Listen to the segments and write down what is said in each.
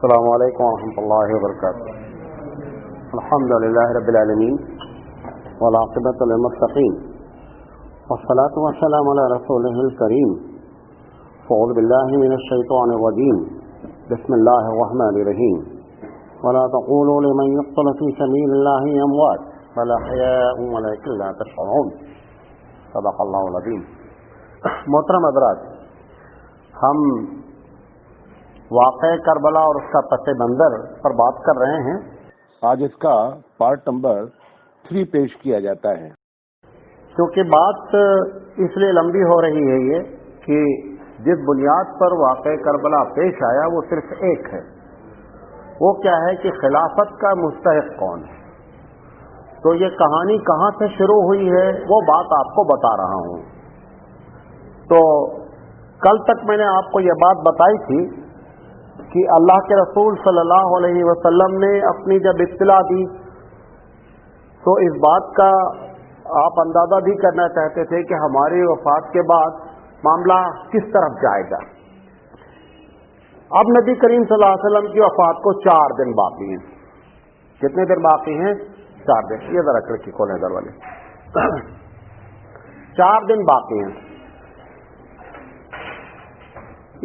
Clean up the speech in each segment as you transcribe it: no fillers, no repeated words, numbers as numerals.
السلام علیکم ورحمۃ اللہ وبرکاتہ. الحمد للہ رب العالمین والعاقبۃ للمتقین والصلاة والسلام علی رسولہ الکریم. اعوذ باللہ من الشیطان الرجیم. بسم اللہ الرحمن الرحیم. ولا تقولوا لمن يقتل في سبيل الله اموات بل احیاء ولکن لا تشعرون. صدق اللہ العظیم. محترم حضرات، ہم واقع کربلا اور اس کا پس منظر پر بات کر رہے ہیں. آج اس کا پارٹ نمبر 3 پیش کیا جاتا ہے. کیونکہ بات اس لیے لمبی ہو رہی ہے یہ کہ جس بنیاد پر واقع کربلا پیش آیا وہ صرف ایک ہے. وہ کیا ہے کہ خلافت کا مستحق کون ہے. تو یہ کہانی کہاں سے شروع ہوئی ہے وہ بات آپ کو بتا رہا ہوں. تو کل تک میں نے آپ کو یہ بات بتائی تھی کہ اللہ کے رسول صلی اللہ علیہ وسلم نے اپنی جب اطلاع دی تو اس بات کا آپ اندازہ بھی کرنا چاہتے تھے کہ ہماری وفات کے بعد معاملہ کس طرف جائے گا. اب نبی کریم صلی اللہ علیہ وسلم کی وفات کو 4 دن باقی ہیں. کتنے دن باقی ہیں؟ 4 دن. یہ ذرا کھڑکی کھولیں ادھر والے. 4 دن باقی ہیں.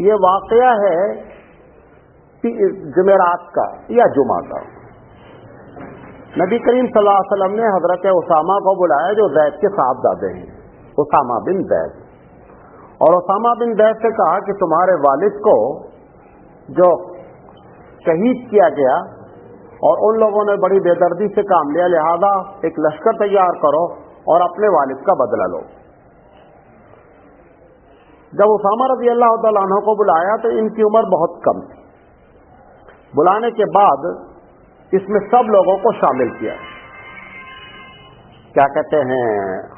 یہ واقعہ ہے جمعرات کا یا جمعہ کا. نبی کریم صلی اللہ علیہ وسلم نے حضرت اسامہ کو بلایا جو زید کے صاحبزادے ہیں، اسامہ بن زید. اور اسامہ بن زید سے کہا کہ تمہارے والد کو جو شہید کیا گیا اور ان لوگوں نے بڑی بے دردی سے کام لیا، لہذا ایک لشکر تیار کرو اور اپنے والد کا بدلہ لو. جب اسامہ رضی اللہ تعالیٰ عنہ کو بلایا تو ان کی عمر بہت کم تھی. بلانے کے بعد اس میں سب لوگوں کو شامل کیا. کیا کہتے ہیں،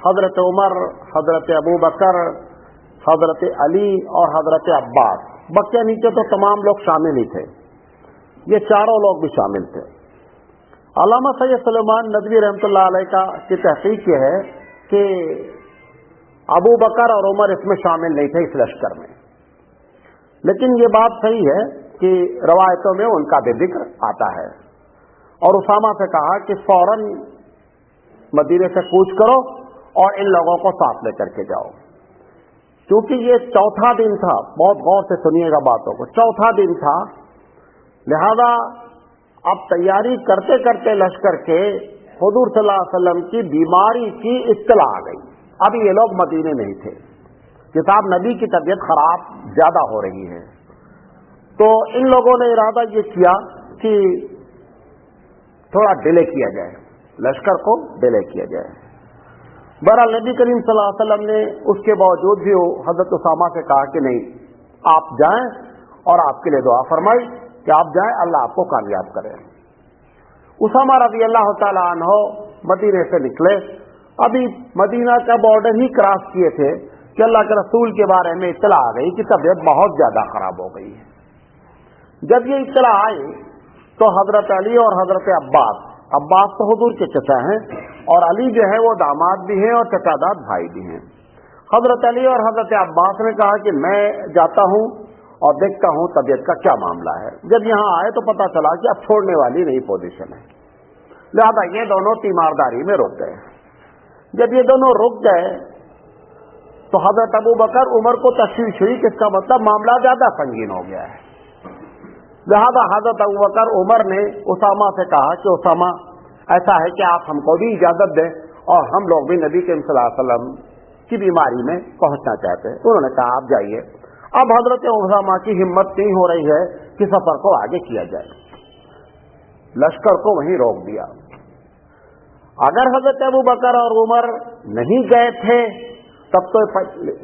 حضرت عمر، حضرت ابو بکر، حضرت علی اور حضرت عباس. بقیہ نیچے تو تمام لوگ شامل ہی تھے. یہ چاروں لوگ بھی شامل تھے. علامہ سید سلیمان ندوی رحمۃ اللہ علیہ کی تحقیق یہ ہے کہ ابو بکر اور عمر اس میں شامل نہیں تھے اس لشکر میں. لیکن یہ بات صحیح ہے کہ روایتوں میں ان کا بھی ذکر آتا ہے. اور اسامہ سے کہا کہ فوراً مدینے سے کوچ کرو اور ان لوگوں کو ساتھ لے کر کے جاؤ. کیونکہ یہ 4تھا دن تھا. بہت غور سے سنیے گا باتوں کو. 4تھا دن تھا، لہذا اب تیاری کرتے کرتے لشکر کے حضور صلی اللہ علیہ وسلم کی بیماری کی اطلاع آ گئی. ابھی یہ لوگ مدینے نہیں تھے. کتاب نبی کی طبیعت خراب زیادہ ہو رہی ہے. تو ان لوگوں نے ارادہ یہ کیا کہ تھوڑا ڈیلے کیا جائے، لشکر کو ڈیلے کیا جائے. بہرحال نبی کریم صلی اللہ علیہ وسلم نے اس کے باوجود بھی حضرت اسامہ سے کہا کہ نہیں، آپ جائیں اور آپ کے لیے دعا فرمائی کہ آپ جائیں، اللہ آپ کو کامیاب کرے. اسامہ رضی اللہ تعالی عنہ مدینے سے نکلے. ابھی مدینہ کا بارڈر ہی کراس کیے تھے کہ اللہ کے رسول کے بارے میں اطلاع آ گئی کہ طبیعت بہت زیادہ خراب ہو گئی ہے. جب یہ اطلاع آئی تو حضرت علی اور حضرت عباس تو حضور کے چچا ہیں اور علی جو ہے وہ داماد بھی ہیں اور چچا داد بھائی بھی ہیں. حضرت علی اور حضرت عباس نے کہا کہ میں جاتا ہوں اور دیکھتا ہوں طبیعت کا کیا معاملہ ہے. جب یہاں آئے تو پتہ چلا کہ اب چھوڑنے والی نہیں پوزیشن ہے، لہذا یہ دونوں تیمارداری میں رک گئے. جب یہ دونوں رک گئے تو حضرت ابو بکر عمر کو تشویش ہوئی کہ اس کا مطلب معاملہ زیادہ سنگین ہو گیا ہے. لہذا حضرت ابو بکر عمر نے اسامہ سے کہا کہ اسامہ ایسا ہے کہ آپ ہم کو بھی اجازت دیں اور ہم لوگ بھی نبی کریم صلی اللہ علیہ وسلم کی بیماری میں پہنچنا چاہتے ہیں. انہوں نے کہا آپ جائیے. اب حضرت اسامہ کی ہمت نہیں ہو رہی ہے کہ سفر کو آگے کیا جائے. لشکر کو وہیں روک دیا. اگر حضرت ابو بکر اور عمر نہیں گئے تھے تب تو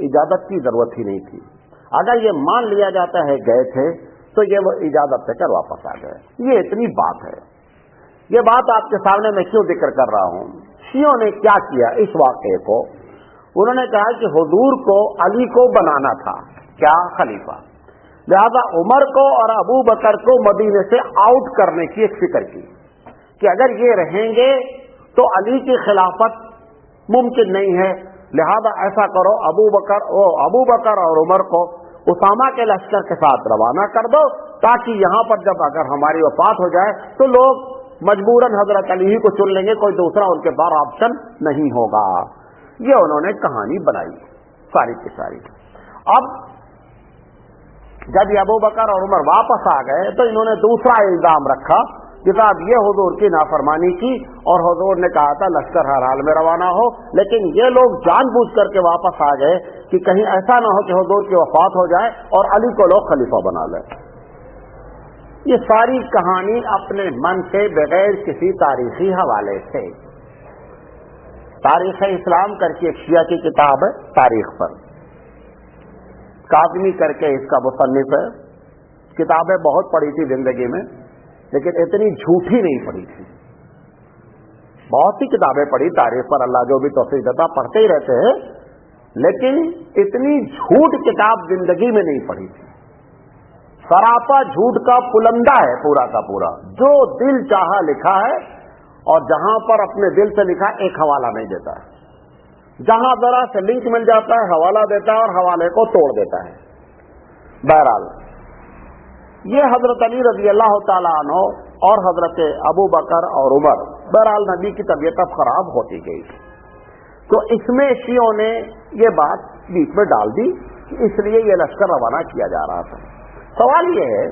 اجازت کی ضرورت ہی نہیں تھی. اگر یہ مان لیا جاتا ہے گئے تھے تو یہ وہ اجازت لے کر واپس آ گئے. یہ اتنی بات ہے. یہ بات آپ کے سامنے میں کیوں ذکر کر رہا ہوں؟ شیعوں نے کیا کیا اس واقعے کو؟ انہوں نے کہا کہ حضور کو علی کو بنانا تھا کیا خلیفہ، لہذا عمر کو اور ابو بکر کو مدینے سے آؤٹ کرنے کی ایک فکر کی کہ اگر یہ رہیں گے تو علی کی خلافت ممکن نہیں ہے. لہذا ایسا کرو، ابو بکر اور عمر کو اسامہ کے لشکر کے ساتھ روانہ کر دو تاکہ یہاں پر جب اگر ہماری وفات ہو جائے تو لوگ مجبوراً حضرت علی ہی کو چن لیں گے, کوئی دوسرا ان کے پاس آپشن نہیں ہوگا. یہ انہوں نے کہانی بنائی ساری کی ساری. اب جب یہ ابوبکر اور عمر واپس آ گئے تو انہوں نے دوسرا الزام رکھا کہ صاحب یہ حضور کی نافرمانی کی, اور حضور نے کہا تھا لشکر ہر حال میں روانہ ہو, لیکن یہ لوگ جان بوجھ کر کے واپس آ گئے کہ کہیں ایسا نہ ہو کہ حضور کی وفات ہو جائے اور علی کو لوگ خلیفہ بنا لیں. یہ ساری کہانی اپنے من سے بغیر کسی تاریخی حوالے سے. تاریخ اسلام کر کے ایک شیعہ کی کتاب ہے تاریخ پر, کاظمی کر کے اس کا مصنف ہے. کتابیں بہت پڑھی تھی زندگی میں, لیکن اتنی جھوٹی نہیں پڑھی تھی. بہت سی کتابیں پڑھی تاریخ پر, اللہ جو بھی توفیق دیتا پڑھتے ہی رہتے ہیں, لیکن اتنی جھوٹ کتاب زندگی میں نہیں پڑھی تھی. سراپا جھوٹ کا پلندہ ہے پورا کا پورا, جو دل چاہا لکھا ہے, اور جہاں پر اپنے دل سے لکھا ایک حوالہ نہیں دیتا ہے, جہاں ذرا سے لنک مل جاتا ہے حوالہ دیتا ہے اور حوالے کو توڑ دیتا ہے. بہرحال یہ حضرت علی رضی اللہ تعالیٰ عنہ اور حضرت ابو بکر اور عمر, بہرحال نبی کی طبیعت اب خراب ہوتی گئی, تو اس میں شیعوں نے یہ بات بیچ میں ڈال دی کہ اس لیے یہ لشکر روانہ کیا جا رہا تھا. سوال یہ ہے,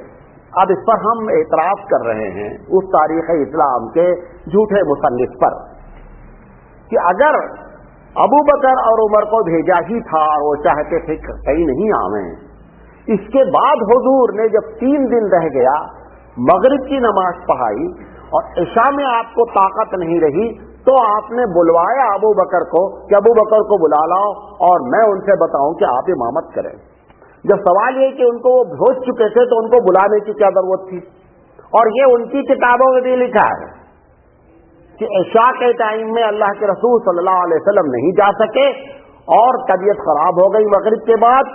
اب اس پر ہم اعتراض کر رہے ہیں اس تاریخ اسلام کے جھوٹے مصنف پر کہ اگر ابو بکر اور عمر کو بھیجا ہی تھا اور وہ چاہتے تھے کہیں نہیں آویں, اس کے بعد حضور نے جب 3 دن رہ گیا مغرب کی نماز پڑھائی اور عشاء میں آپ کو طاقت نہیں رہی, تو آپ نے بلوایا ابو بکر کو کہ ابو بکر کو بلا لاؤ اور میں ان سے بتاؤں کہ آپ امامت کریں. جب سوال یہ کہ ان کو وہ بھیج چکے تھے تو ان کو بلانے کی کیا ضرورت تھی؟ اور یہ ان کی کتابوں میں بھی لکھا ہے کہ عشاء کے ٹائم میں اللہ کے رسول صلی اللہ علیہ وسلم نہیں جا سکے اور طبیعت خراب ہو گئی مغرب کے بعد.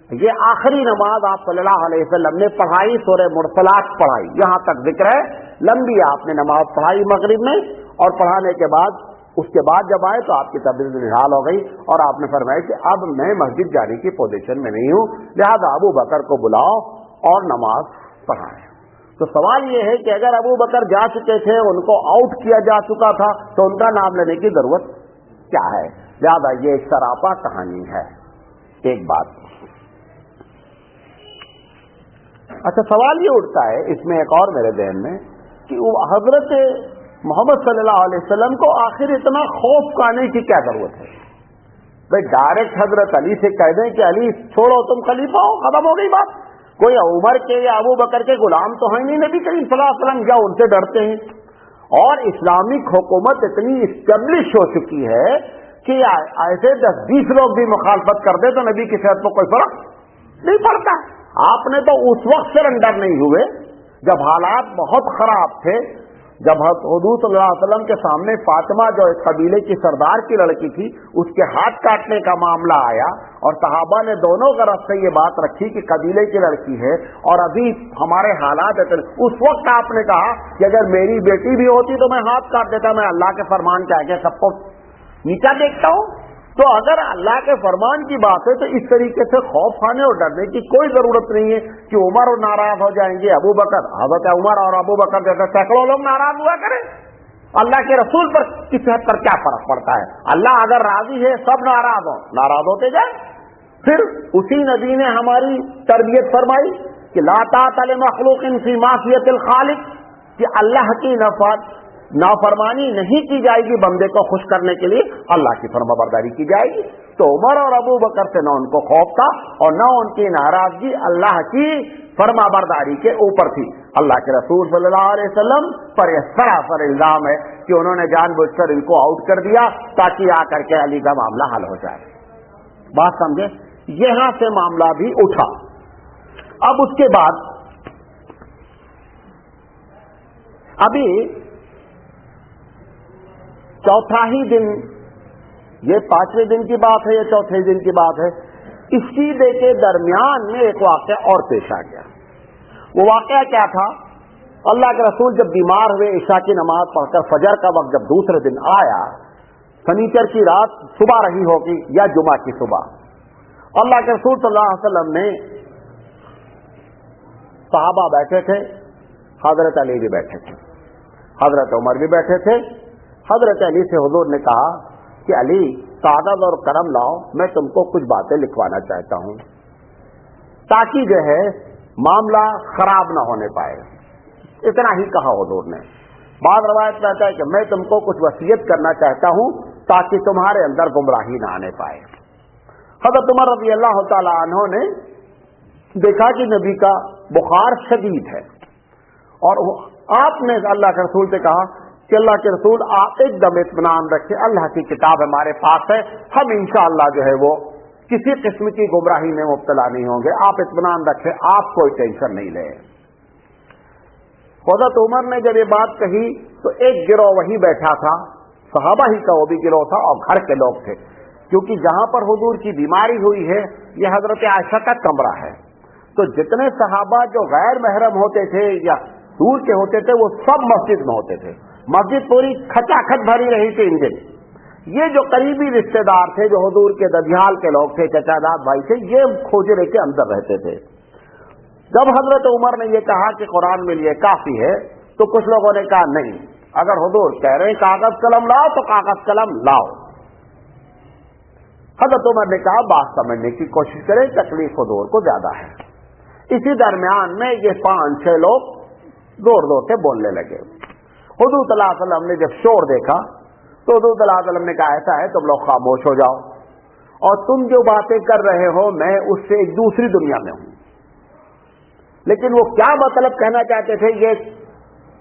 یہ آخری نماز آپ صلی اللہ علیہ وسلم نے پڑھائی, سورہ مرسلات پڑھائی, یہاں تک ذکر ہے. لمبی آپ نے نماز پڑھائی مغرب میں, اور پڑھانے کے بعد اس کے بعد جب آئے تو آپ کی طبیعت نحال ہو گئی, اور آپ نے فرمایا کہ اب میں مسجد جانے کی پوزیشن میں نہیں ہوں, لہذا ابو بکر کو بلاؤ اور نماز پڑھائیں. تو سوال یہ ہے کہ اگر ابو بکر جا چکے تھے, ان کو آؤٹ کیا جا چکا تھا, تو ان کا نام لینے کی ضرورت کیا ہے؟ لہذا یہ ایک سراپا کہانی ہے. ایک بات. اچھا, سوال یہ اٹھتا ہے اس میں ایک اور میرے ذہن میں کہ حضرت محمد صلی اللہ علیہ وسلم کو آخر اتنا خوف کھانے کی کیا ضرورت ہے؟ بھائی ڈائریکٹ حضرت علی سے کہہ دیں کہ علی چھوڑو تم خلیفہ ہو, ختم ہو گئی بات. کوئی عمر کے یا ابو بکر کے غلام تو ہیں نہیں نبی کریم صلی اللہ علیہ وسلم, کیا ان سے ڈرتے ہیں؟ اور اسلامک حکومت اتنی اسٹیبلش ہو چکی ہے کہ ایسے 10-20 لوگ بھی مخالفت کر دے تو نبی کی صحت کو کوئی فرق نہیں پڑتا. آپ نے تو اس وقت سرنڈر نہیں ہوئے جب حالات بہت خراب تھے, جب حضور صلی اللہ علیہ وسلم کے سامنے فاطمہ جو ایک قبیلے کی سردار کی لڑکی تھی, اس کے ہاتھ کاٹنے کا معاملہ آیا, اور صحابہ نے دونوں طرف سے یہ بات رکھی کہ قبیلے کی لڑکی ہے اور ابھی ہمارے حالات ہے. اس وقت آپ نے کہا کہ اگر میری بیٹی بھی ہوتی تو میں ہاتھ کاٹ دیتا, میں اللہ کے فرمان کے آگے سب کو نیچا دیکھتا ہوں. تو اگر اللہ کے فرمان کی بات ہے تو اس طریقے سے خوف کھانے اور ڈرنے کی کوئی ضرورت نہیں ہے کہ عمر ناراض ہو جائیں گے, ابو بکر, حضرت عمر اور ابو بکر جیسے سینکڑوں لوگ ناراض ہوا کریں. اللہ کے رسول پر کی صحت پر کیا فرق پڑتا ہے؟ اللہ اگر راضی ہے سب ناراض ہوتے جائیں. پھر اسی نبی نے ہماری تربیت فرمائی کہ لا طاعۃ لمخلوق فی معصیۃ الخالق, کہ اللہ کی نافرمانی نہیں کی جائے گی بندے کو خوش کرنے کے لیے, اللہ کی فرما برداری کی جائے گی. تو عمر اور ابو بکر سے نہ ان کو خوف تھا اور نہ ان کی ناراضگی اللہ کی فرما برداری کے اوپر تھی. اللہ کے رسول صلی اللہ علیہ وسلم پر یہ سراسر الزام ہے کہ انہوں نے جان بوجھ کر ان کو آؤٹ کر دیا تاکہ آ کر کے علی کا معاملہ حل ہو جائے. بات سمجھے؟ یہاں سے معاملہ بھی اٹھا. اب اس کے بعد ابھی چوتھا ہی دن, یہ 5ویں دن کی بات ہے یا چوتھے دن کی بات ہے, اس عیدے کے درمیان میں ایک واقعہ اور پیش آ گیا. وہ واقعہ کیا تھا؟ اللہ کے رسول جب بیمار ہوئے, عشاء کی نماز پڑھ کر فجر کا وقت جب دوسرے دن آیا, سنیچر کی رات صبح رہی ہوگی یا جمعہ کی صبح, اللہ کے رسول صلی اللہ علیہ وسلم نے صحابہ بیٹھے تھے, حضرت علی بھی بیٹھے تھے, حضرت عمر بھی بیٹھے تھے. حضرت علی سے حضور نے کہا کہ علی کاغذ اور قلم لاؤ, میں تم کو کچھ باتیں لکھوانا چاہتا ہوں تاکہ جو ہے معاملہ خراب نہ ہونے پائے. اتنا ہی کہا حضور نے. بعض روایت میں آتا ہے کہ میں تم کو کچھ وصیت کرنا چاہتا ہوں تاکہ تمہارے اندر گمراہی نہ آنے پائے. حضرت عمر رضی اللہ تعالی عنہ نے دیکھا کہ نبی کا بخار شدید ہے, اور آپ نے اللہ کے رسول سے کہا کہ اللہ کے رسول آپ ایک دم اطمینان رکھیں, اللہ کی کتاب ہمارے پاس ہے, ہم انشاءاللہ جو ہے وہ کسی قسم کی گمراہی میں مبتلا نہیں ہوں گے, آپ اطمینان رکھیں, آپ کوئی ٹینشن نہیں لیں. حضرت عمر نے جب یہ بات کہی تو ایک گروہ وہی بیٹھا تھا, صحابہ ہی کا وہ بھی گروہ تھا اور گھر کے لوگ تھے, کیونکہ جہاں پر حضور کی بیماری ہوئی ہے یہ حضرت عائشہ کا کمرہ ہے. تو جتنے صحابہ جو غیر محرم ہوتے تھے یا دور کے ہوتے تھے وہ سب مسجد میں ہوتے تھے. مسجد پوری کھچا کھچ بھری رہی تھی انجن. یہ جو قریبی رشتے دار تھے, جو حضور کے ددیال کے لوگ تھے, چچا داد بھائی تھے, یہ کھوجرے کے اندر رہتے تھے. جب حضرت عمر نے یہ کہا کہ قرآن میں یہ کافی ہے تو کچھ لوگوں نے کہا نہیں, اگر حضور کہہ رہے ہیں کاغذ قلم لاؤ تو کاغذ قلم لاؤ. حضرت عمر نے کہا بات سمجھنے کی کوشش کریں, تکلیف حضور کو زیادہ ہے. اسی درمیان میں یہ 5-6 لوگ زور زور سے بولنے لگے. حضور صلی اللہ علیہ وسلم نے جب شور دیکھا تو حضور صلی اللہ علیہ وسلم نے کہا ایسا ہے تم لوگ خاموش ہو جاؤ, اور تم جو باتیں کر رہے ہو میں اس سے ایک دوسری دنیا میں ہوں. لیکن وہ کیا مطلب کہنا چاہتے تھے یہ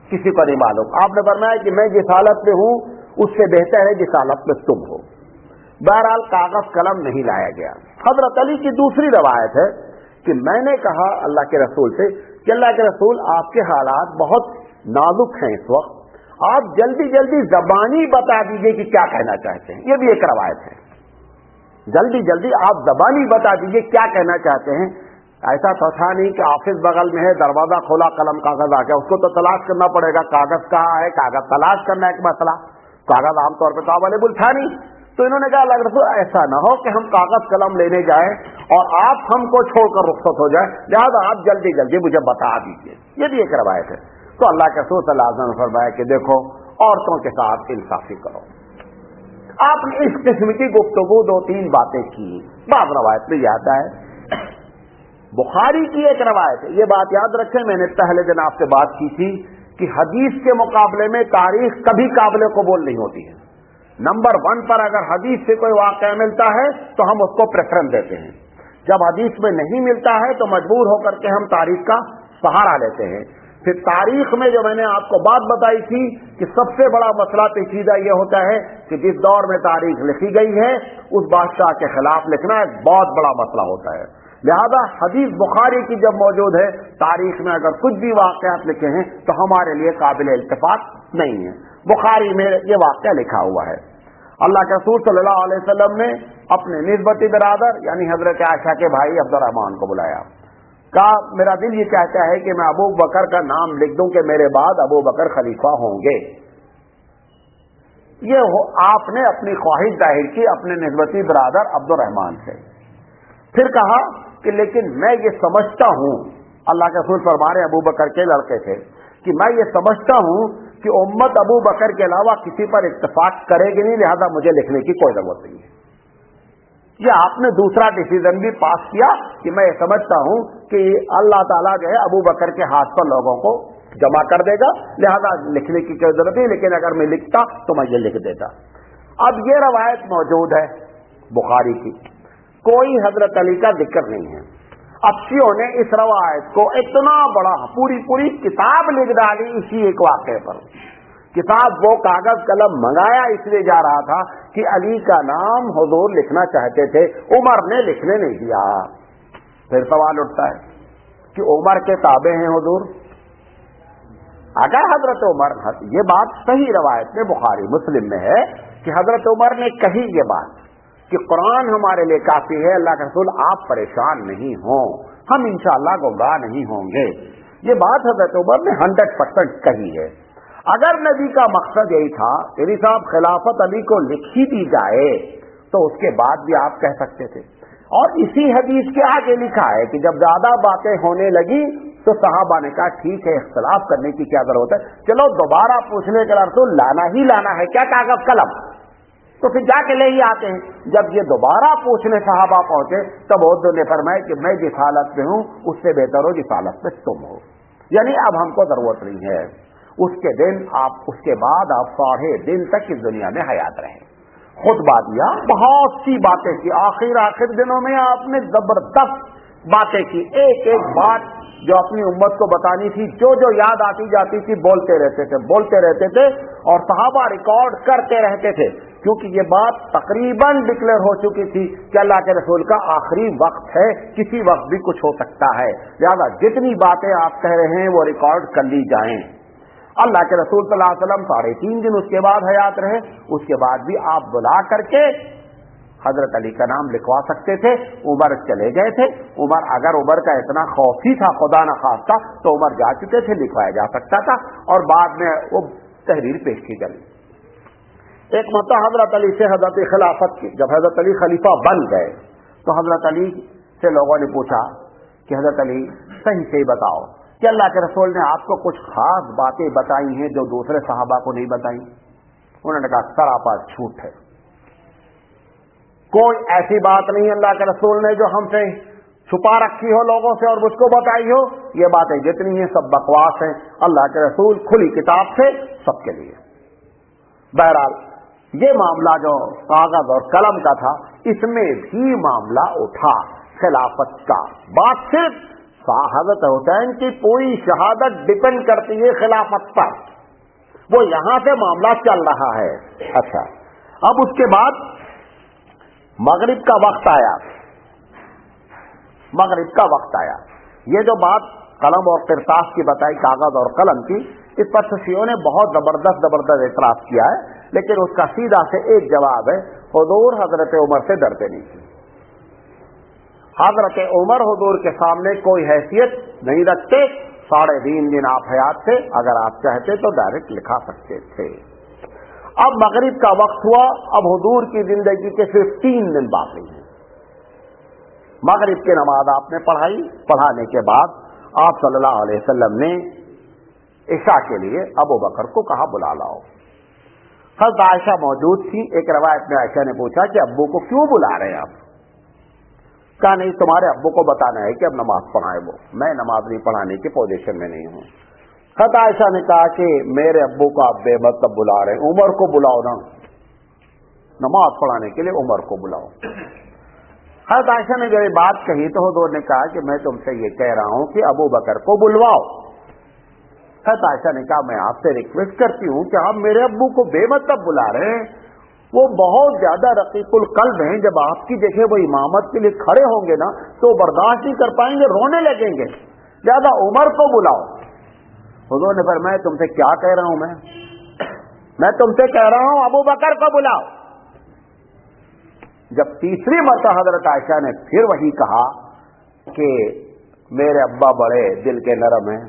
کسی کو نہیں معلوم. آپ نے فرمایا کہ میں جس حالت میں ہوں اس سے بہتر ہے جس حالت میں تم ہو. بہرحال کاغذ قلم نہیں لایا گیا. حضرت علی کی دوسری روایت ہے کہ میں نے کہا اللہ کے رسول سے کہ اللہ کے رسول آپ کے حالات بہت نازک ہیں اس وقت, آپ جلدی جلدی زبانی بتا دیجئے کہ کیا کہنا چاہتے ہیں. یہ بھی ایک روایت ہے, جلدی جلدی آپ زبانی بتا دیجئے کیا کہنا چاہتے ہیں. ایسا تو تھا نہیں کہ آفس بغل میں ہے, دروازہ کھولا, قلم کاغذ آ گیا, اس کو تو تلاش کرنا پڑے گا. کاغذ کہاں ہے, کاغذ تلاش کرنا ایک مسئلہ, کاغذ عام طور پہ تو اویلیبل تھا نہیں. تو انہوں نے کہا اللہ کے رسول ایسا نہ ہو کہ ہم کاغذ قلم لینے جائیں اور آپ ہم کو چھوڑ کر رخصت ہو جائے, لہٰذا آپ جلدی جلدی مجھے بتا دیجیے. یہ بھی ایک روایت ہے. تو اللہ کے رسول صلی اللہ علیہ وسلم نے فرمایا کہ دیکھو عورتوں کے ساتھ انصافی کرو. آپ نے اس قسم کی گفتگو 2-3 باتیں کی. بعض روایت میں یہ آتا ہے, بخاری کی ایک روایت ہے, یہ بات یاد رکھیں, میں نے پہلے دن آپ سے بات کی تھی کہ حدیث کے مقابلے میں تاریخ کبھی قابل قبول نہیں ہوتی ہے. نمبر 1 پر اگر حدیث سے کوئی واقعہ ملتا ہے تو ہم اس کو پریفرنس دیتے ہیں. جب حدیث میں نہیں ملتا ہے تو مجبور ہو کر کے ہم تاریخ کا سہارا لیتے ہیں. پھر تاریخ میں جو میں نے آپ کو بات بتائی تھی کہ سب سے بڑا مسئلہ پیچیدہ یہ ہوتا ہے کہ جس دور میں تاریخ لکھی گئی ہے اس بادشاہ کے خلاف لکھنا ایک بہت بڑا مسئلہ ہوتا ہے. لہذا حدیث بخاری کی جب موجود ہے, تاریخ میں اگر کچھ بھی واقعات لکھے ہیں تو ہمارے لیے قابل التفات نہیں ہے. بخاری میں یہ واقعہ لکھا ہوا ہے. اللہ کے رسول صلی اللہ علیہ وسلم نے اپنے نسبتی برادر یعنی حضرت عائشہ کے بھائی عبد الرحمان کو بلایا. کہا میرا دل یہ چاہتا ہے کہ میں ابو بکر کا نام لکھ دوں کہ میرے بعد ابو بکر خلیفہ ہوں گے. یہ آپ نے اپنی خواہش ظاہر کی اپنے نسبتی برادر عبد الرحمان سے. پھر کہا کہ لیکن میں یہ سمجھتا ہوں, اللہ کے رسول فرما رہے ابو بکر کے لڑکے تھے, کہ میں یہ سمجھتا ہوں کہ امت ابو بکر کے علاوہ کسی پر اتفاق کرے گی نہیں, لہذا مجھے لکھنے کی کوئی ضرورت نہیں ہے. یہ آپ نے دوسرا ڈیسیزن بھی پاس کیا کہ میں یہ سمجھتا ہوں کہ اللہ تعالیٰ جو ہے ابو بکر کے ہاتھ پر لوگوں کو جمع کر دے گا, لہذا لکھنے کی کوئی ضرورت نہیں, لیکن اگر میں لکھتا تو میں یہ لکھ دیتا. اب یہ روایت موجود ہے بخاری کی, کوئی حضرت علی کا ذکر نہیں ہے. اب شیعوں نے اس روایت کو اتنا بڑا پوری کتاب لکھ ڈالی اسی ایک واقعے پر. کتاب وہ کاغذ قلم منگایا اس لیے جا رہا تھا کہ علی کا نام حضور لکھنا چاہتے تھے, عمر نے لکھنے نہیں دیا. پھر سوال اٹھتا ہے کہ عمر کے تابع ہیں حضور. اگر حضرت عمر, یہ بات صحیح روایت میں بخاری مسلم میں ہے کہ حضرت عمر نے کہی یہ بات کہ قرآن ہمارے لیے کافی ہے, اللہ کے رسول آپ پریشان نہیں ہوں, ہم انشاءاللہ گمراہ نہیں ہوں گے. یہ بات حضرت عمر نے 100% کہی ہے. اگر نبی کا مقصد یہی تھا یعنی صاحب خلافت علی کو لکھی دی جائے تو اس کے بعد بھی آپ کہہ سکتے تھے. اور اسی حدیث کے آگے لکھا ہے کہ جب زیادہ باتیں ہونے لگی تو صحابہ نے کہا ٹھیک ہے، اختلاف کرنے کی کیا ضرورت ہے، چلو دوبارہ پوچھنے کے رسول لانا ہی لانا ہے، کیا کاغذ قلم، تو پھر جا کے لے ہی آتے ہیں۔ جب یہ دوبارہ پوچھنے صحابہ پہنچے تب حضور نے فرمایا کہ میں جس حالت میں ہوں اس سے بہتر ہو جس حالت میں تم ہو، یعنی اب ہم کو ضرورت نہیں ہے۔ اس کے بعد آپ 6.5 دن تک اس دنیا میں حیات رہے، خطبہ دیا، بہت سی باتیں کی، آخر دنوں میں آپ نے زبردست باتیں کی، ایک ایک بات جو اپنی امت کو بتانی تھی، جو یاد آتی جاتی تھی بولتے رہتے تھے اور صحابہ ریکارڈ کرتے رہتے تھے، کیونکہ یہ بات تقریباً ڈکلیئر ہو چکی تھی کہ اللہ کے رسول کا آخری وقت ہے، کسی وقت بھی کچھ ہو سکتا ہے، لہٰذا جتنی باتیں آپ کہہ رہے ہیں وہ ریکارڈ کر لی جائیں۔ اللہ کے رسول صلی اللہ علیہ وسلم 3.5 دن اس کے بعد حیات رہے، اس کے بعد بھی آپ بلا کر کے حضرت علی کا نام لکھوا سکتے تھے۔ عمر چلے گئے تھے، اگر عمر کا اتنا خوف ہی تھا خدا نہ خواستہ تو عمر جا چکے تھے، لکھوایا جا سکتا تھا اور بعد میں وہ تحریر پیش کی گئی۔ ایک مرتبہ حضرت علی سے حضرت خلافت کی، جب حضرت علی خلیفہ بن گئے تو حضرت علی سے لوگوں نے پوچھا کہ حضرت علی صحیح بتاؤ کہ اللہ کے رسول نے آپ کو کچھ خاص باتیں بتائی ہیں جو دوسرے صحابہ کو نہیں بتائیں؟ انہوں نے کہا سراپا جھوٹ ہے، کوئی ایسی بات نہیں اللہ کے رسول نے جو ہم سے چھپا رکھی ہو لوگوں سے اور مجھ کو بتائی ہو، یہ باتیں جتنی ہیں سب بکواس ہیں، اللہ کے رسول کھلی کتاب سے سب کے لیے۔ بہرحال یہ معاملہ جو کاغذ اور قلم کا تھا اس میں بھی معاملہ اٹھا خلافت کا، بات صرف حضرت حسین کی پوری شہادت ڈپینڈ کرتی ہے خلافت پر، وہ یہاں سے معاملہ چل رہا ہے۔ اچھا، اب اس کے بعد مغرب کا وقت آیا، یہ جو بات قلم اور قرطاس کی بتائی، کاغذ اور قلم کی، اس پر شیعوں نے بہت زبردست اعتراض کیا ہے، لیکن اس کا سیدھا سے ایک جواب ہے، حضور حضرت عمر سے ڈرتے نہیں تھے، حضرت عمر حضور کے سامنے کوئی حیثیت نہیں رکھتے، 3.5 دن آپ حیات تھے، اگر آپ چاہتے تو ڈائریکٹ لکھا سکتے تھے۔ اب مغرب کا وقت ہوا، اب حضور کی زندگی کے صرف 3 دن باقی ہیں۔ مغرب کی نماز آپ نے پڑھائی، پڑھانے کے بعد آپ صلی اللہ علیہ وسلم نے عشاء کے لیے ابو بکر کو کہا بلا لاؤ۔ حضرت عائشہ موجود تھی، ایک روایت میں عائشہ نے پوچھا کہ ابو کو کیوں بلا رہے ہیں آپ؟ کہا نہیں، تمہارے ابو کو بتانا ہے کہ اب نماز پڑھائے، وہ میں نماز نہیں پڑھانے کی پوزیشن میں نہیں ہوں۔ حضرت عائشہ نے کہا کہ میرے ابو کو آپ بے مطلب بلا رہے ہیں، عمر کو بلاؤ نا، نماز پڑھانے کے لیے عمر کو بلاؤ۔ حضرت عائشہ نے جب یہ بات کہی تو حضور نے کہا کہ میں تم سے یہ کہہ رہا ہوں کہ ابو بکر کو بلواؤ۔ حضرت عائشہ نے کہا میں آپ سے ریکویسٹ کرتی ہوں کہ آپ میرے ابو کو بے مطلب بلا رہے ہیں، وہ بہت زیادہ رقیق القلب ہیں، جب آپ کی جگہ وہ امامت کے لیے کھڑے ہوں گے نا تو برداشت نہیں کر پائیں گے، رونے لگیں گے، زیادہ عمر کو بلاؤ۔ حضور نے فرمایا تم سے کیا کہہ رہا ہوں میں تم سے کہہ رہا ہوں ابو بکر کو بلاؤ۔ جب تیسری مرتبہ حضرت عائشہ نے پھر وہی کہا کہ میرے ابا بڑے دل کے نرم ہیں،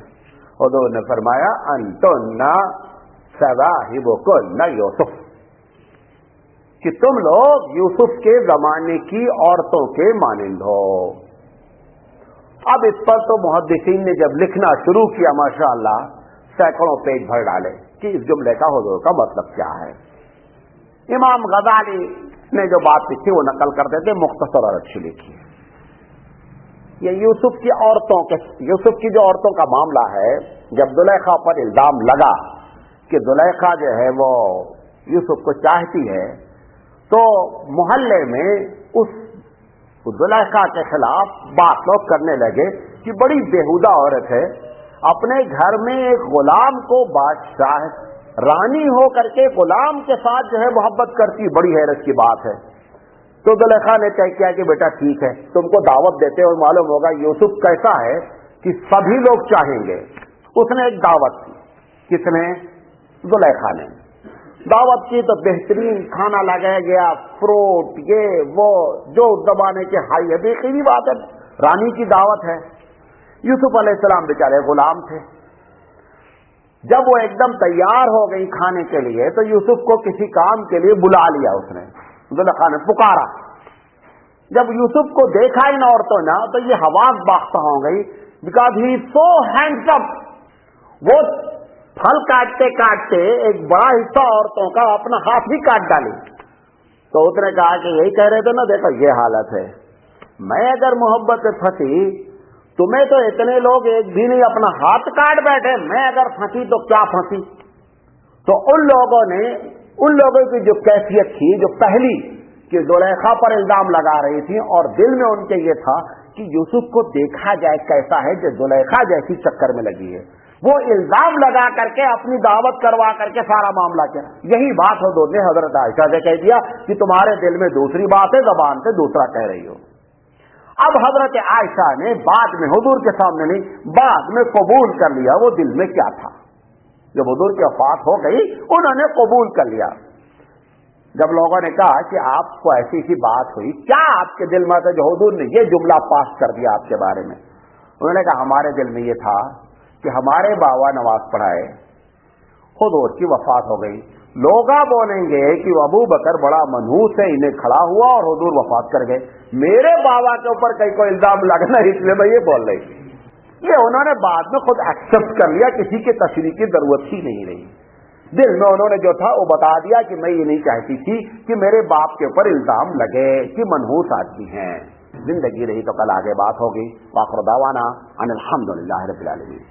حضور نے فرمایا انتن صواحبکن یوسف، کہ تم لوگ یوسف کے زمانے کی عورتوں کے مانند ہو۔ اب اس پر تو محدثین نے جب لکھنا شروع کیا ماشاءاللہ سینکڑوں پیج بھر ڈالے کہ اس جملے کا حضور کا مطلب کیا ہے۔ امام غزالی نے جو بات لکھی وہ نقل کرتے تھے، مختصر اور اچھی لکھی۔ یہ یوسف کی جو عورتوں کا معاملہ ہے، جب زلیخا پر الزام لگا کہ زلیخا جو ہے وہ یوسف کو چاہتی ہے، تو محلے میں اس زلیخا کے خلاف بات لوگ کرنے لگے کہ بڑی بےہودہ عورت ہے، اپنے گھر میں ایک غلام کو بادشاہ رانی ہو کر کے غلام کے ساتھ جو ہے محبت کرتی، بڑی حیرت کی بات ہے۔ تو زلیخا نے طے کیا کہ بیٹا ٹھیک ہے، تم کو دعوت دیتے اور معلوم ہوگا یوسف کیسا ہے کہ سبھی لوگ چاہیں گے۔ اس نے ایک دعوت کی، کس نے؟ زلیخا نے دعوت کی، تو بہترین کھانا لگایا گیا، فروٹ یہ وہ جو زمانے کے ہائی حقیقی بات ہے، رانی کی دعوت ہے۔ یوسف علیہ السلام بیچارے غلام تھے، جب وہ ایک دم تیار ہو گئی کھانے کے لیے تو یوسف کو کسی کام کے لیے بلا لیا اس نے، زلیخا نے پکارا۔ جب یوسف کو دیکھا ان عورتوں نے تو یہ حواس باختہ ہو گئی because he is so handsome. وہ پھل کاٹتے کاٹتے ایک بڑا حصہ عورتوں کا اپنا ہاتھ بھی کاٹ ڈالی. تو اس نے کہا کہ یہی کہہ رہے تھے نا, دیکھو یہ حالت ہے, میں اگر محبت میں پھنسی, تمہیں تو اتنے لوگ ایک بھی نہیں اپنا ہاتھ کاٹ بیٹھے, میں اگر پھنسی تو کیا پھنسی. تو ان لوگوں کی جو کیفیت تھی, جو پہلی کہ زلیخا پر الزام لگا رہی تھی, اور دل میں ان کے یہ تھا کہ یوسف کو دیکھا جائے کیسا ہے جو زلیخا جیسی چکر میں لگی ہے, وہ الزام لگا کر کے اپنی دعوت کروا کر کے سارا معاملہ کیا. یہی بات حضور نے حضرت عائشہ سے کہہ دیا کہ تمہارے دل میں دوسری بات ہے, زبان سے دوسرا کہہ رہی ہو. اب حضرت عائشہ نے بعد میں, حضور کے سامنے نہیں, بعد میں قبول کر لیا وہ دل میں کیا تھا. جب حضور کی وفات ہو گئی انہوں نے قبول کر لیا. جب لوگوں نے کہا کہ آپ کو ایسی سی بات ہوئی, کیا آپ کے دل میں تھا جو حضور نے یہ جملہ پاس کر دیا آپ کے بارے میں, انہوں نے کہا ہمارے دل میں یہ تھا کہ ہمارے بابا نماز پڑھائے, حضور کی وفات ہو گئی, لوگ بولیں گے کہ ابو بکر بڑا منحوس ہے, انہیں کھڑا ہوا اور حضور وفات کر گئے, میرے بابا کے اوپر کہیں کوئی الزام لگنا, اس لیے میں یہ بول رہی تھی. یہ انہوں نے بعد میں خود ایکسپٹ کر لیا, کسی کے تشریح کی ضرورت ہی نہیں رہی. دل میں انہوں نے جو تھا وہ بتا دیا کہ میں یہ نہیں چاہتی تھی کہ میرے باپ کے اوپر الزام لگے کہ منحوس آدمی ہیں. زندگی رہی تو کل آگے بات ہوگی. وآخر دعوانا ان الحمدللہ رب العالمین.